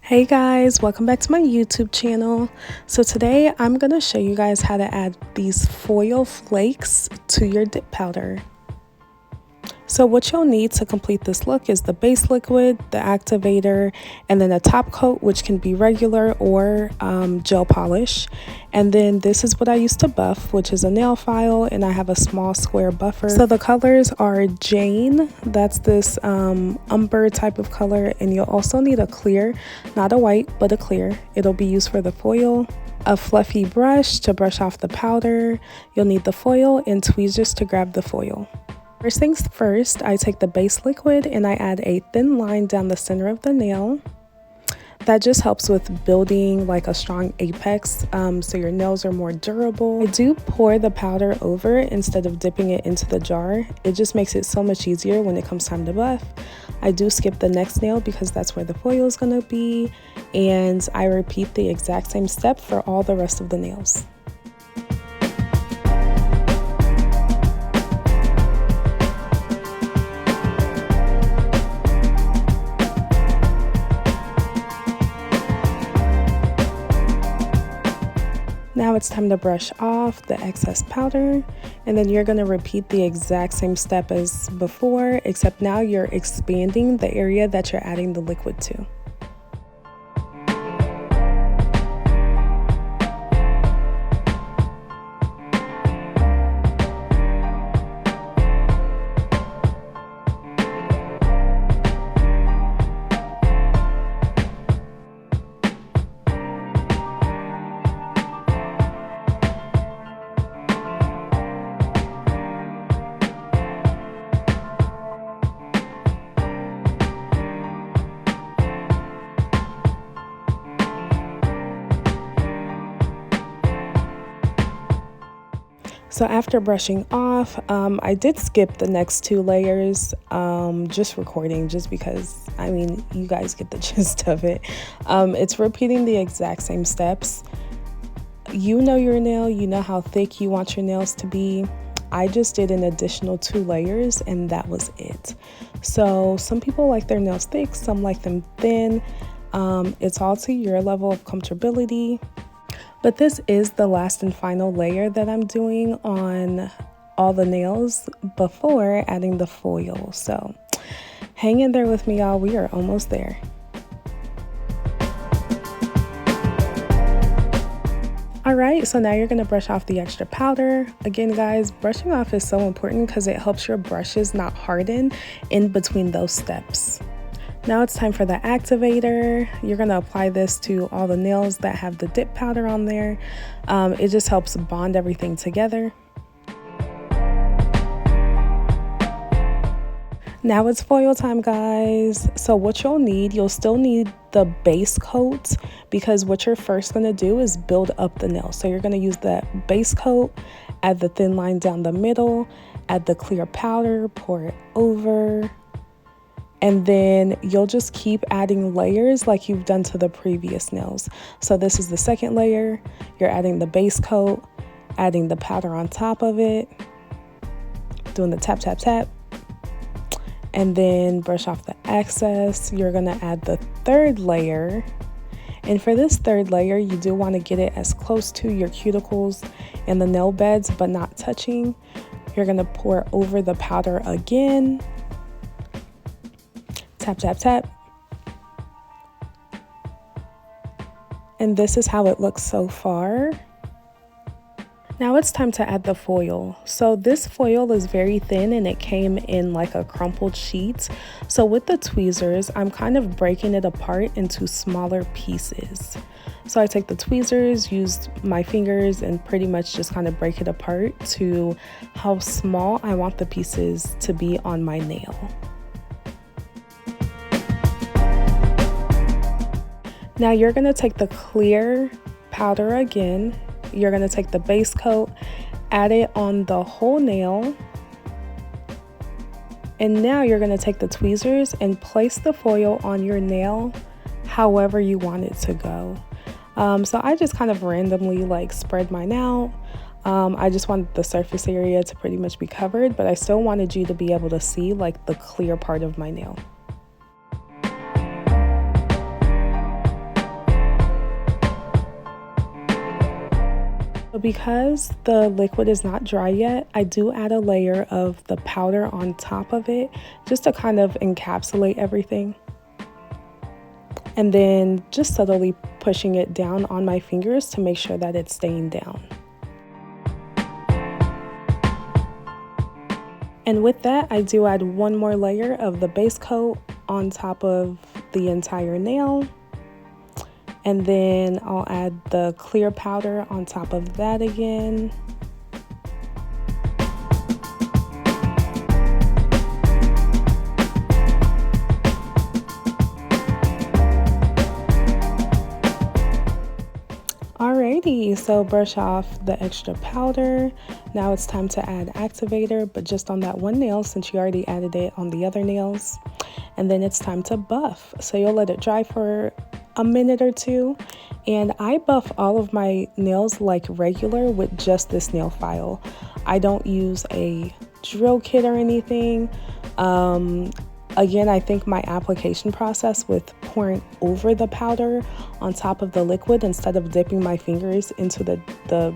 Hey guys, welcome back to my YouTube channel. So today I'm going to show you guys how to add these foil flakes to your dip powder. So what you'll need to complete this look is the base liquid, the activator, and then a top coat, which can be regular or gel polish. And then this is what I use to buff, which is a nail file, and I have a small square buffer. So the colors are Jane, that's this umber type of color, and you'll also need a clear, not a white, but a clear. It'll be used for the foil. A fluffy brush to brush off the powder. You'll need the foil and tweezers to grab the foil. First things first, I take the base liquid and I add a thin line down the center of the nail. That just helps with building like a strong apex so your nails are more durable. I do pour the powder over instead of dipping it into the jar. It just makes it so much easier when it comes time to buff. I do skip the next nail because that's where the foil is going to be, and I repeat the exact same step for all the rest of the nails. Now it's time to brush off the excess powder, and then you're going to repeat the exact same step as before, except now you're expanding the area that you're adding the liquid to. So after brushing off, I did skip the next two layers, just recording, just because, I mean, you guys get the gist of it. It's repeating the exact same steps. You know your nail, you know how thick you want your nails to be. I just did an additional 2 layers and that was it. So some people like their nails thick, some like them thin. It's all to your level of comfortability. But this is the last and final layer that I'm doing on all the nails before adding the foil. So hang in there with me, y'all. We are almost there. All right, so now you're going to brush off the extra powder. Again, guys, brushing off is so important because it helps your brushes not harden in between those steps. Now it's time for the activator. You're going to apply this to all the nails that have the dip powder on there. It just helps bond everything together. Now it's foil time, guys. So what you'll still need the base coat, because what you're first going to do is build up the nail. So you're going to use that base coat, add the thin line down the middle, add the clear powder, pour it over. And then you'll just keep adding layers like you've done to the previous nails. So this is the second layer. You're adding the base coat, adding the powder on top of it, doing the tap, tap, tap, and then brush off the excess. You're gonna add the third layer. And for this third layer, you do wanna get it as close to your cuticles and the nail beds, but not touching. You're gonna pour over the powder again. Tap, tap, tap. And this is how it looks so far. Now it's time to add the foil. So this foil is very thin and it came in like a crumpled sheet. So with the tweezers, I'm kind of breaking it apart into smaller pieces. So I take the tweezers, use my fingers, and pretty much just kind of break it apart to how small I want the pieces to be on my nail. Now you're going to take the clear powder again. You're going to take the base coat, add it on the whole nail. And now you're going to take the tweezers and place the foil on your nail however you want it to go. So I just kind of randomly like spread mine out. I just wanted the surface area to pretty much be covered, but I still wanted you to be able to see like the clear part of my nail. because the liquid is not dry yet, I do add a layer of the powder on top of it just to kind of encapsulate everything. And then just subtly pushing it down on my fingers to make sure that it's staying down. And with that, I do add one more layer of the base coat on top of the entire nail. And then I'll add the clear powder on top of that again. Alrighty, so brush off the extra powder. Now it's time to add activator, but just on that one nail since you already added it on the other nails. And then it's time to buff. So you'll let it dry for a minute or two. And I buff all of my nails like regular with just this nail file. I don't use a drill kit or anything. Again, I think my application process with pouring over the powder on top of the liquid instead of dipping my fingers into the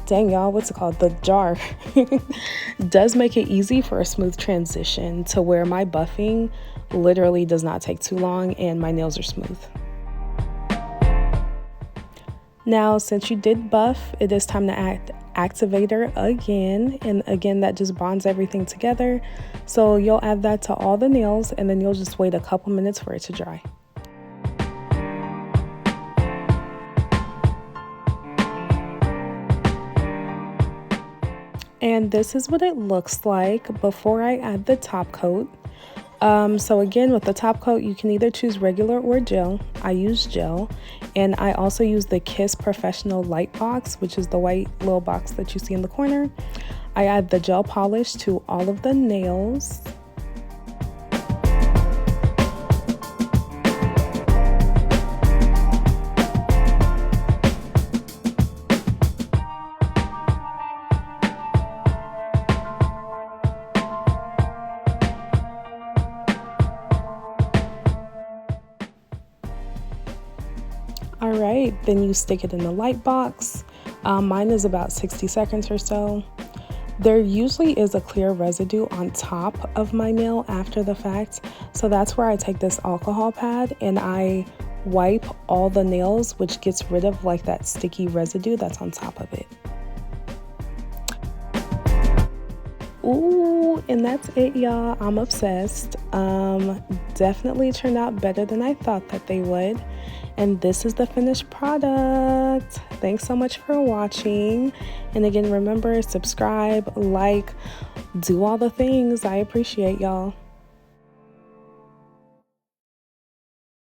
dang y'all, what's it called? The jar does make it easy for a smooth transition to where my buffing literally does not take too long and my nails are smooth. Now, since you did buff, it is time to add activator again, and again that just bonds everything together. So you'll add that to all the nails and then you'll just wait a couple minutes for it to dry. And this is what it looks like before I add the top coat. So again, with the top coat, you can either choose regular or gel. I use gel, and I also use the Kiss Professional Light Box, which is the white little box that you see in the corner. I add the gel polish to all of the nails. Alright, then you stick it in the light box. Mine is about 60 seconds or so. There usually is a clear residue on top of my nail after the fact, so that's where I take this alcohol pad and I wipe all the nails, which gets rid of like that sticky residue that's on top of it. Ooh, and that's it, y'all. I'm obsessed. Definitely turned out better than I thought that they would. And this is the finished product. Thanks so much for watching. And again, remember, subscribe, like, do all the things. I appreciate y'all.